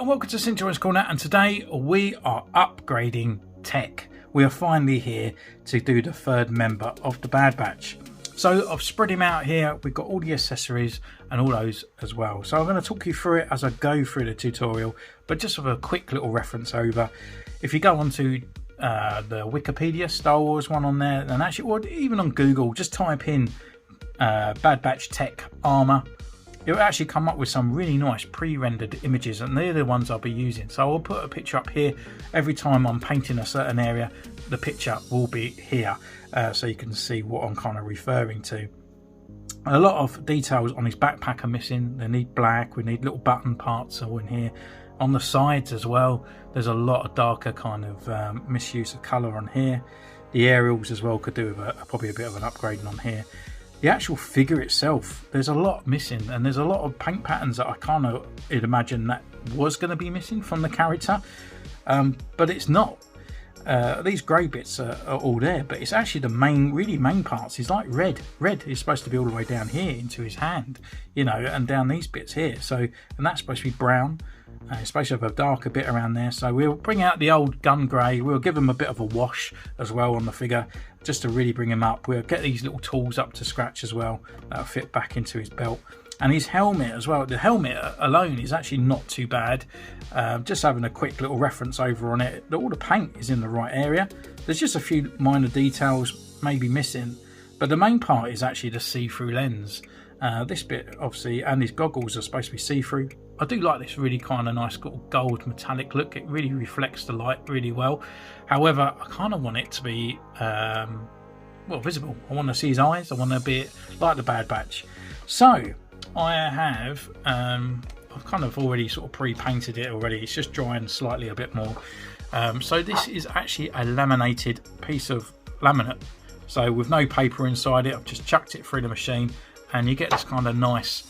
welcome to Centurions Corner, and today we are upgrading tech. We are finally here to do the third member of the Bad Batch. So I've spread him out here. We've got all the accessories and all those as well. So I'm going to talk you through it as I go through the tutorial, but just with a quick little reference over. If you go onto the Wikipedia Star Wars one on there, and actually, or even on Google, just type in Bad Batch tech armor. It will actually come up with some really nice pre-rendered images, and they're the ones I'll be using. So I'll put a picture up here every time I'm painting a certain area. The picture will be here, so you can see what I'm kind of referring to. A lot of details on his backpack are missing. They need black. We need little button parts all in here. On the sides as well, there's a lot of darker kind of misuse of colour on here. The aerials as well could do with probably a bit of an upgrading on here. The actual figure itself, there's a lot missing, and there's a lot of paint patterns that I kind of imagine that was going to be missing from the character, but it's not. These grey bits are all there, but it's actually the main parts. It's like red is supposed to be all the way down here into his hand, you know, and down these bits here. So, and that's supposed to be brown. It's supposed to have a darker bit around there. So we'll bring out the old gun grey. We'll give him a bit of a wash as well on the figure, just to really bring him up. We'll get these little tools up to scratch as well. That'll fit back into his belt. And his helmet as well. The helmet alone is actually not too bad. Just having a quick little reference over on it. All the paint is in the right area. There's just a few minor details maybe missing, but the main part is actually the see-through lens. This bit obviously, and his goggles are supposed to be see-through. I do like this really kind of nice little gold metallic look. It really reflects the light really well. However, I kind of want it to be well, visible. I want to see his eyes. I want to be like the Bad Batch. So I have I've kind of already sort of pre-painted it already. It's just drying slightly a bit more. So this is actually a laminated piece of laminate. So with no paper inside it, I've just chucked it through the machine, and you get this kind of nice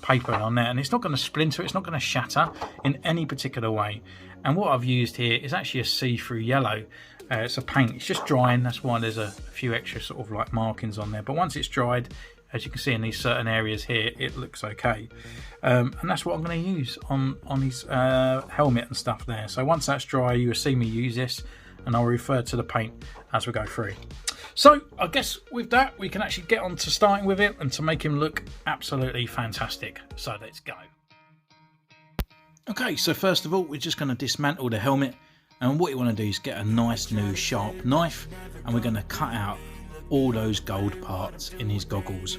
paper on there, and it's not going to splinter, it's not going to shatter in any particular way. And what I've used here is actually a see-through yellow. It's a paint, it's just drying, that's why there's a few extra sort of like markings on there, but once it's dried, as you can see in these certain areas here, it looks okay. And that's what I'm going to use on his helmet and stuff there. So once that's dry, you'll see me use this, and I'll refer to the paint as we go through. So I guess with that, we can actually get on to starting with it and to make him look absolutely fantastic. So let's go. Okay, so first of all, we're just going to dismantle the helmet, and what you want to do is get a nice new sharp knife, and we're going to cut out all those gold parts in his goggles.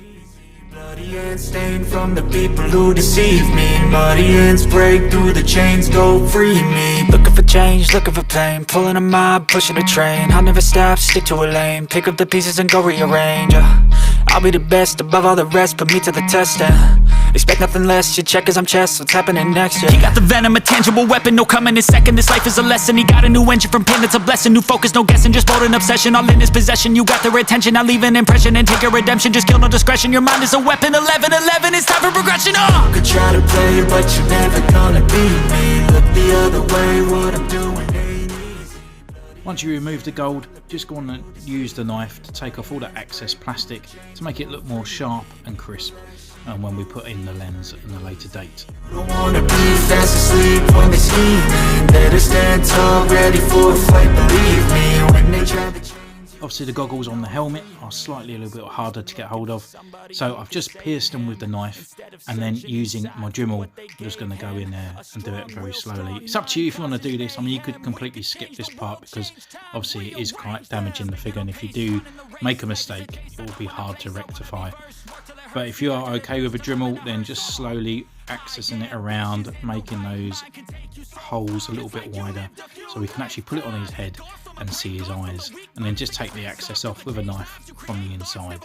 Bloody hands stained from the people who deceive me. Muddy hands break through the chains, go free me. Looking for change, looking for pain, pulling a mob, pushing a train. I'll never stop, stick to a lane, pick up the pieces and go rearrange. I'll be the best above all the rest, put me to the test, expect nothing less, your check is I'm chess, what's happening next, He got the venom, a tangible weapon, no coming in second. This life is a lesson, he got a new engine from pain, it's a blessing. New focus, no guessing, just bold and obsession, all in his possession. You got their attention, I'll leave an impression and take your redemption. Just kill, no discretion, your mind is a weapon. 11-11, it's time for progression, You could try to play, but you're never gonna beat me. Look the other way, what I'm doing ain't easy. Once you remove the gold, just go on and use the knife to take off all that excess plastic to make it look more sharp and crisp, and when we put in the lens in a later date. Don't wanna be fast asleep when they scheming. Better stand tall, ready for a fight, believe me. When they try to... Obviously the goggles on the helmet are slightly a little bit harder to get hold of, so I've just pierced them with the knife, and then using my Dremel, I'm just going to go in there and do it very slowly. It's up to you if you want to do this. I mean, you could completely skip this part because obviously it is quite damaging the figure, and if you do make a mistake, it will be hard to rectify. But if you are okay with a Dremel, then just slowly accessing it around, making those holes a little bit wider so we can actually put it on his head and see his eyes, and then just take the excess off with a knife from the inside.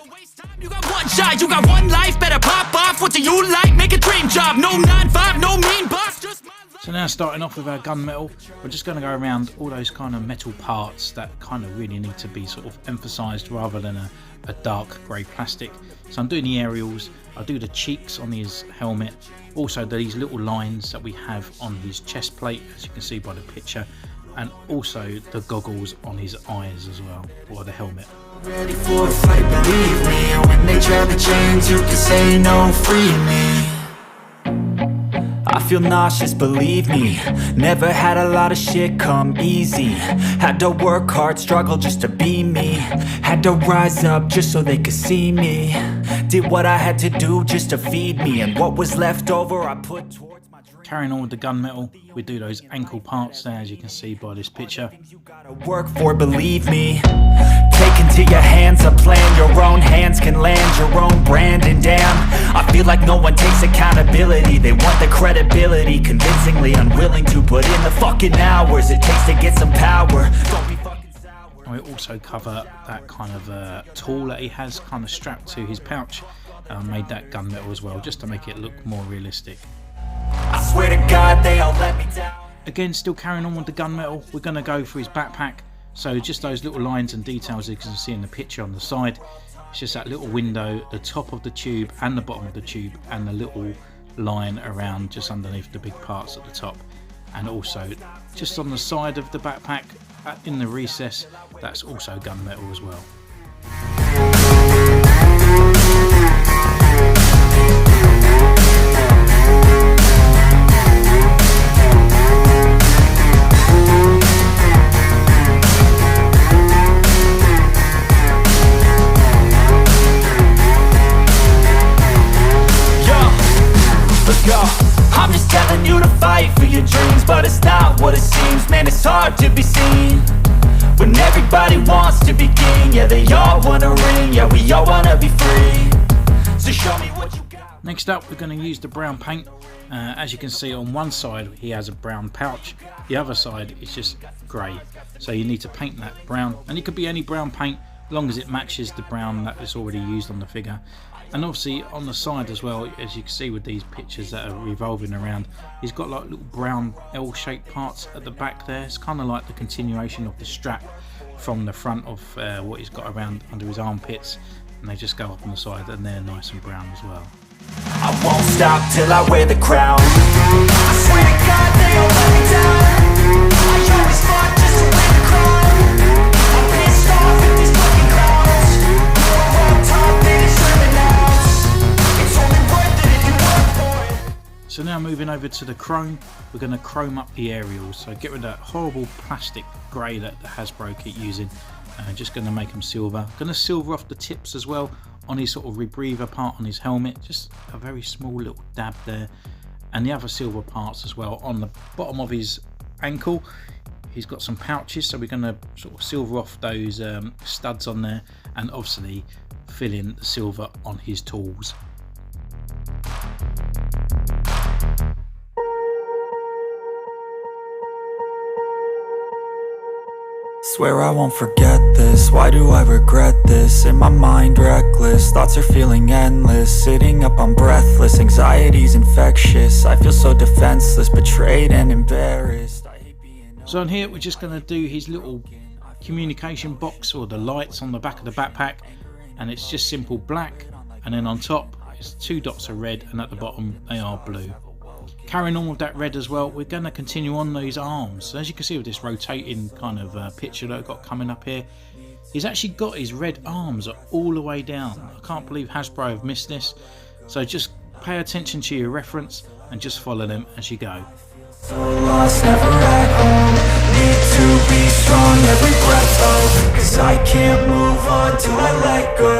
You got one shot, you got one life, better pop off. What do you like? Make a dream job. No 9-5, no mean boss. So now starting off with our gunmetal, we're just going to go around all those kind of metal parts that kind of really need to be sort of emphasised rather than a dark grey plastic. So I'm doing the aerials, I'll do the cheeks on his helmet, also these little lines that we have on his chest plate, as you can see by the picture, and also the goggles on his eyes as well, or the helmet. Ready for a fight, believe me. When they try the chains, you can say no, free me. I feel nauseous, believe me. Never had a lot of shit come easy. Had to work hard, struggle just to be me. Had to rise up just so they could see me. Did what I had to do just to feed me. And what was left over I put towards my dream. Carrying on with the gunmetal, we do those ankle parts there, as you can see by this picture. You gotta work for, believe me. Take into your hands a plan. Your own hands can land your own brand. And damn, I feel like no one takes accountability. They want the credibility, convincingly unwilling to put in the fucking hours it takes to get some power. Don't be fucking sour. And we also cover that kind of tool that he has kind of strapped to his pouch. Made that gunmetal as well, just to make it look more realistic. I swear to God they all let me down. Again, still carrying on with the gunmetal, we're going to go for his backpack. So just those little lines and details you can see in the picture on the side. It's just that little window, the top of the tube and the bottom of the tube, and the little line around just underneath the big parts at the top. And also just on the side of the backpack, in the recess, that's also gunmetal as well. I'm just telling you to fight for your dreams, but it's not what it seems. Man, it's hard to be seen when everybody wants to be king. Yeah, they all wanna ring. Yeah, we all wanna be free. So show me what you got. Next up, we're going to use the brown paint. As you can see, on one side he has a brown pouch, the other side is just grey. So you need to paint that brown, and it could be any brown paint as long as it matches the brown that is already used on the figure. And obviously on the side as well, as you can see with these pictures that are revolving around, he's got like little brown L-shaped parts at the back there. It's kind of like the continuation of the strap from the front of what he's got around under his armpits, and they just go up on the side, and they're nice and brown as well. I won't stop till I wear the crown. I swear to God they all let me down. I always fought just to win the crown. I'm pissed off at these fucking clowns. You're on top, they deserve it now. It's only worth it if you work for it. So now moving over to the chrome, we're going to chrome up the aerials. So get rid of that horrible plastic grey that the Hasbro keep using. Just going to make them silver. Going to silver off the tips as well on his sort of rebreather part on his helmet. Just a very small little dab there. And the other silver parts as well on the bottom of his ankle. He's got some pouches, so we're going to sort of silver off those studs on there, and obviously fill in the silver on his tools. Swear I won't forget this. Why do I regret this? In my mind reckless, thoughts are feeling endless. Sitting up, I'm breathless, anxiety's infectious. I feel so defenseless, betrayed and embarrassed. I hate being So on here we're just going to do his little communication box, or the lights on the back of the backpack, and it's just simple black, and then on top it's 2 dots of red, and at the bottom they are blue. Carrying on with that red as well, we're going to continue on those arms. So as you can see with this rotating kind of picture that I've got coming up here, he's actually got his red arms all the way down. I can't believe Hasbro have missed this. So just pay attention to your reference and just follow them as you go. so lost, never at home. Need to be strong, every breath hold. 'Cause I can't move on till I let go.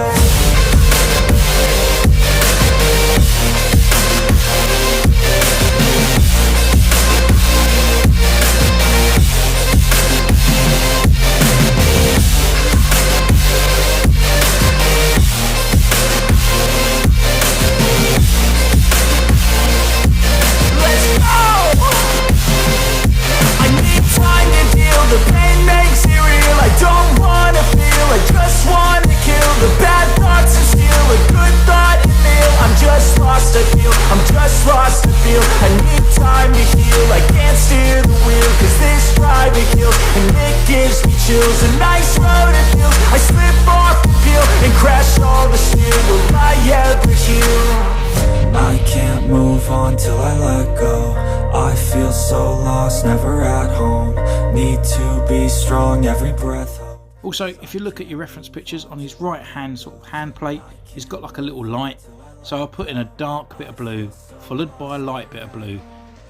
The pain makes it real. I don't wanna feel. I just wanna kill the bad thoughts and steal a good thought and feel. I'm just lost, I feel. I'm just lost, I feel. I need time to heal. I can't steer the wheel, 'cause this drive it kills, and it gives me chills. A nice road it feels. I slip off the peel and crash all the steel. Will I ever heal? I can't move on till I let go. I feel so lost, never at home. Need to be strong, every breath. Also, if you look at your reference pictures, on his right hand sort of hand plate, he's got like a little light. So I'll put in a dark bit of blue, followed by a light bit of blue,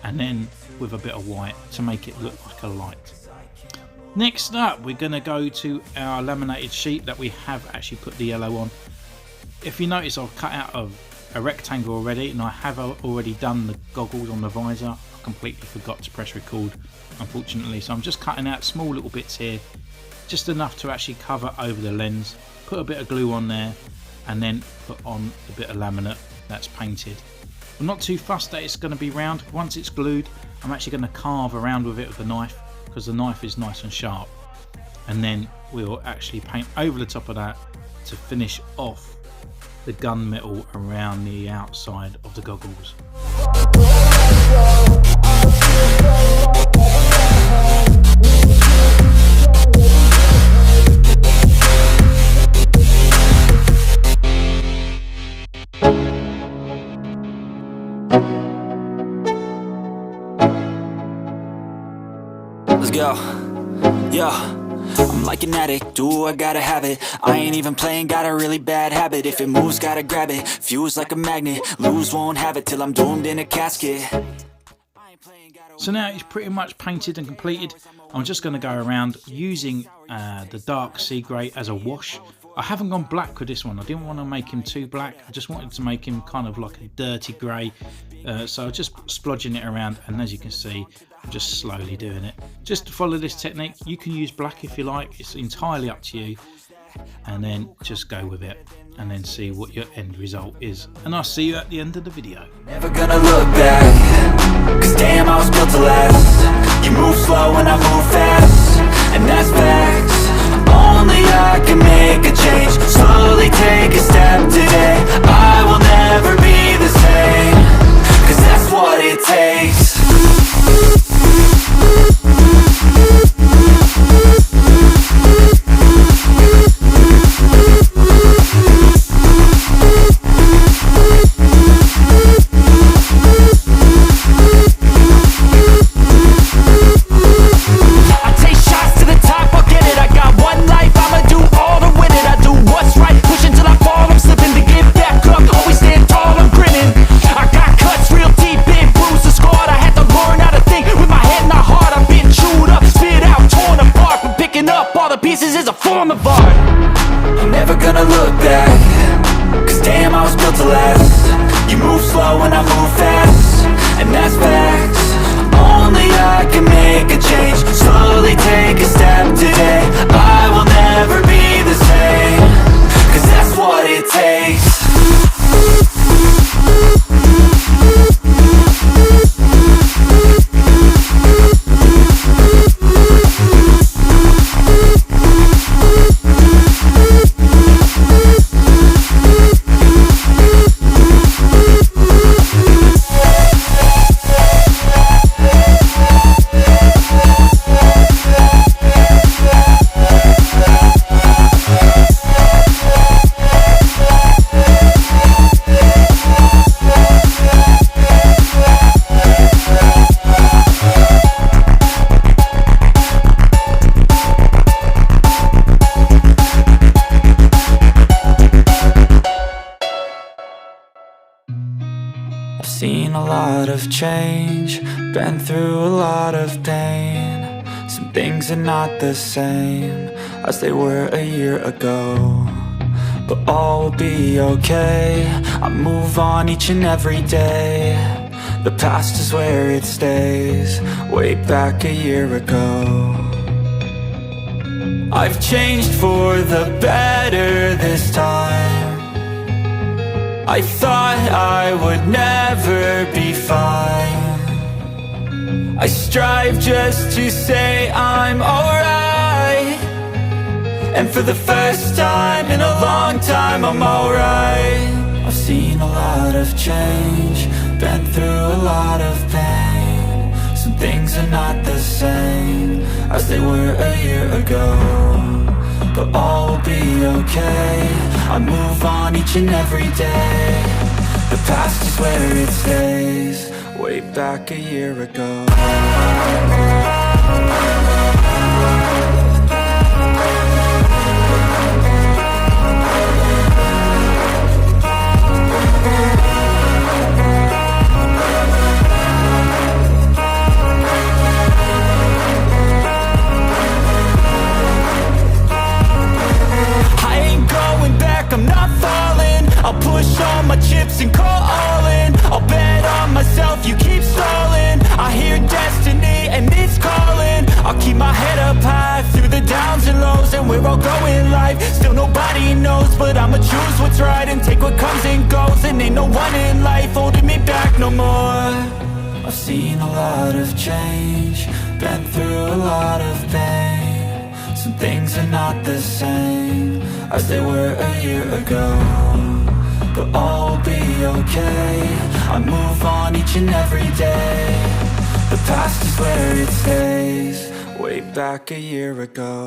and then with a bit of white to make it look like a light. Next up, we're going to go to our laminated sheet that we have actually put the yellow on. If you notice, I've cut out of a rectangle already, and I have already done the goggles on the visor. I completely forgot to press record, unfortunately, so I'm just cutting out small little bits here, just enough to actually cover over the lens, put a bit of glue on there, and then put on a bit of laminate that's painted. I'm not too fussed that it's going to be round. Once it's glued, I'm actually going to carve around with it with a knife, because the knife is nice and sharp, and then we'll actually paint over the top of that to finish off the gunmetal around the outside of the goggles. Let's go. Yeah. I'm like an addict, ooh, I gotta have it. I ain't even playing, got a really bad habit. If it moves, gotta grab it, fuse like a magnet. Lose, won't have it till I'm doomed in a casket. So now it's pretty much painted and completed. I'm just going to go around using the dark sea grey as a wash. I haven't gone black with this one. I didn't want to make him too black. I just wanted to make him kind of like a dirty grey. So I'm just splodging it around, and as you can see, I'm just slowly doing it. Just to follow this technique, you can use black if you like. It's entirely up to you. And then just go with it, and then see what your end result is. And I'll see you at the end of the video. Never gonna look back, cause damn, I was built to last. You move slow and I move fast, and that's facts. Only I can make a change, slowly take a step today. I will never be the same, cause that's what it takes. Pieces is a form of art. I'm never gonna look back, cause damn, I was built to last. You move slow and I move fast, and that's facts. Only I can make a change, slowly take a step today. I will never be the same, cause that's what it takes. Seen a lot of change, been through a lot of pain. Some things are not the same as they were a year ago, but all will be okay. I move on each and every day. The past is where it stays, way back a year ago. I've changed for the better this time. I thought I would never be fine. I strive just to say I'm alright, and for the first time in a long time I'm alright. I've seen a lot of change, been through a lot of pain. Some things are not the same as they were a year ago, but all will be okay. I move on each and every day. The past is where it stays, way back a year ago. choose what's right and take what comes and goes, and ain't no one in life holding me back no more. I've seen a lot of change, been through a lot of pain. Some things are not the same as they were a year ago, but all will be okay. I move on each and every day. The past is where it stays, way back a year ago.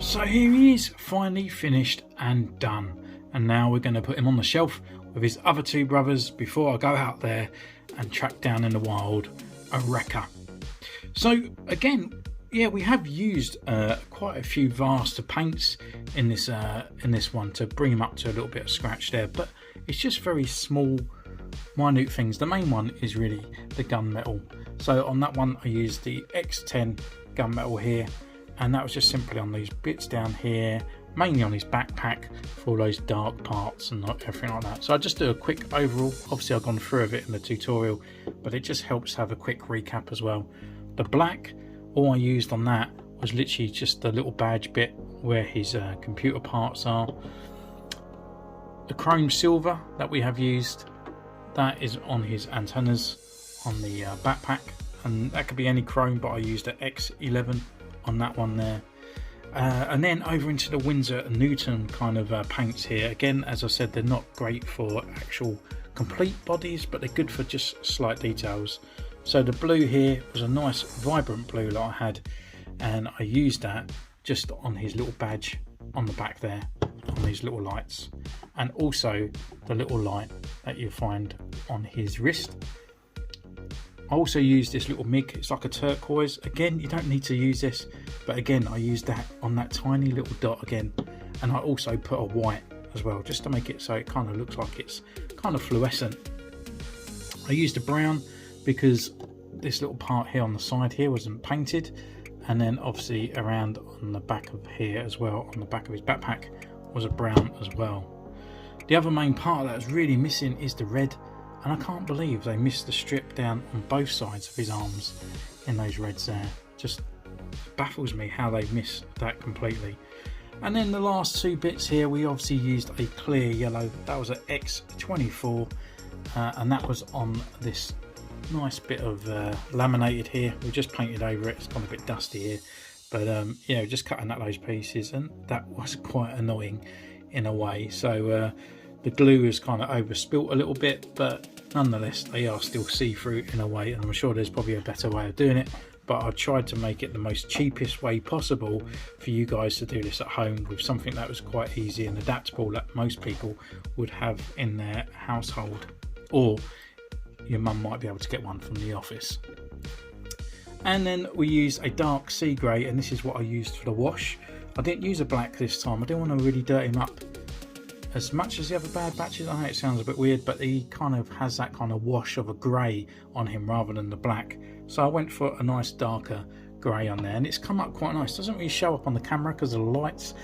So here he is, finally finished and done. And now we're going to put him on the shelf with his other two brothers before I go out there and track down in the wild a wrecker. So again, yeah, we have used quite a few Vaster paints in this one to bring him up to a little bit of scratch there, but it's just very small, minute things. The main one is really the gunmetal. So on that one I used the X10 gunmetal here, and that was just simply on these bits down here, mainly on his backpack for all those dark parts and everything like that. So I just do a quick overall. Obviously I've gone through a bit in the tutorial, but it just helps have a quick recap as well. The black, all I used on that was literally just the little badge bit where his computer parts are. The chrome silver that we have used, that is on his antennas on the backpack, and that could be any chrome, but I used an X11 on that one there. And then over into the Winsor and Newton kind of paints here. Again, as I said, they're not great for actual complete bodies, but they're good for just slight details. So the blue here was a nice vibrant blue that I had, and I used that just on his little badge on the back there, on these little lights, and also the little light that you find on his wrist. I also used this little MIG, it's like a turquoise. Again, you don't need to use this, but again, I used that on that tiny little dot again. And I also put a white as well, just to make it so it kind of looks like it's kind of fluorescent. I used a brown because this little part here on the side here wasn't painted. And then obviously around on the back of here as well, on the back of his backpack, was a brown as well. The other main part that was really missing is the red. And I can't believe they missed the strip down on both sides of his arms in those reds there. Just baffles me how they missed that completely. And then the last two bits here, we obviously used a clear yellow. That was an X24, and that was on this nice bit of laminated here. We just painted over it. It's gone a bit dusty here, but yeah, just cutting out those pieces, and that was quite annoying in a way. So the glue is kind of overspilt a little bit, but nonetheless they are still see-through in a way, and I'm sure there's probably a better way of doing it, but I tried to make it the most cheapest way possible for you guys to do this at home with something that was quite easy and adaptable that most people would have in their household, or your mum might be able to get one from the office. And then we used a dark sea grey, and this is what I used for the wash. I didn't use a black this time. I didn't want to really dirty him up as much as the other Bad Batches. I know it sounds a bit weird, but he kind of has that kind of wash of a grey on him rather than the black. So I went for a nice darker grey on there, and it's come up quite nice. Doesn't really show up on the camera because of the lights,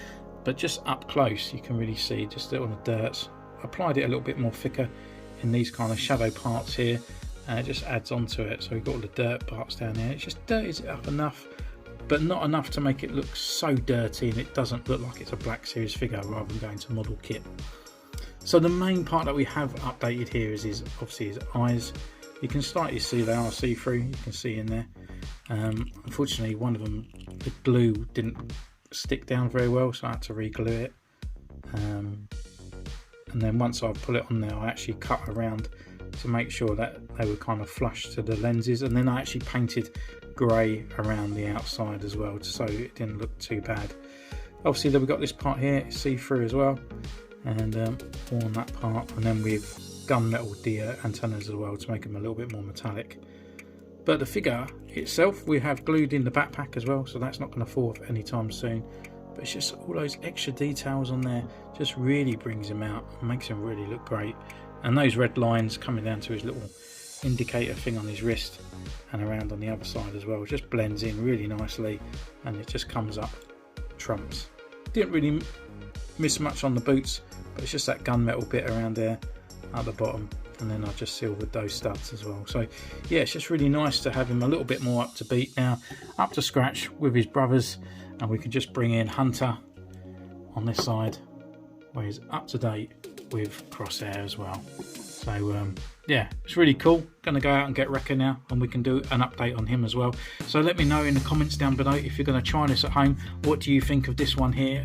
but just up close you can really see just on the dirt. I applied it a little bit more thicker in these kind of shadow parts here, and it just adds onto it. So we've got all the dirt parts down there. It just dirties it up enough, but not enough to make it look so dirty and it doesn't look like it's a Black Series figure rather than going to model kit. So the main part that we have updated here is obviously his eyes. You can slightly see they are see-through, you can see in there. Unfortunately one of them, the glue didn't stick down very well, so I had to re-glue it. And then once I put it on there, I actually cut around to make sure that they were kind of flush to the lenses, and then I actually painted grey around the outside as well, so it didn't look too bad. Obviously then we've got this part here, see-through as well, and all on that part, and then we've gunmetal the antennas as well to make them a little bit more metallic. But the figure itself we have glued in the backpack as well, so that's not going to fall off anytime soon. but it's just all those extra details on there just really brings him out and makes him really look great. And those red lines coming down to his little indicator thing on his wrist and around on the other side as well, just blends in really nicely, and it just comes up trumps. Didn't really miss much on the boots, but it's just that gunmetal bit around there at the bottom, and then I just silvered those studs as well. So yeah, it's just really nice to have him a little bit more up to beat now, up to scratch with his brothers. And we can just bring in Hunter on this side, where he's up to date with Crosshair as well. So yeah, it's really cool. Gonna go out and get Wrecker now, and we can do an update on him as well. So let me know in the comments down below if you're going to try this at home. What do you think of this one here?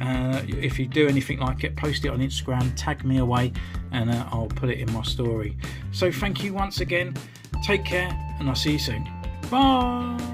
If you do anything like it, post it on Instagram, tag me away, and I'll put it in my story. So thank you once again, take care, and I'll see you soon. Bye.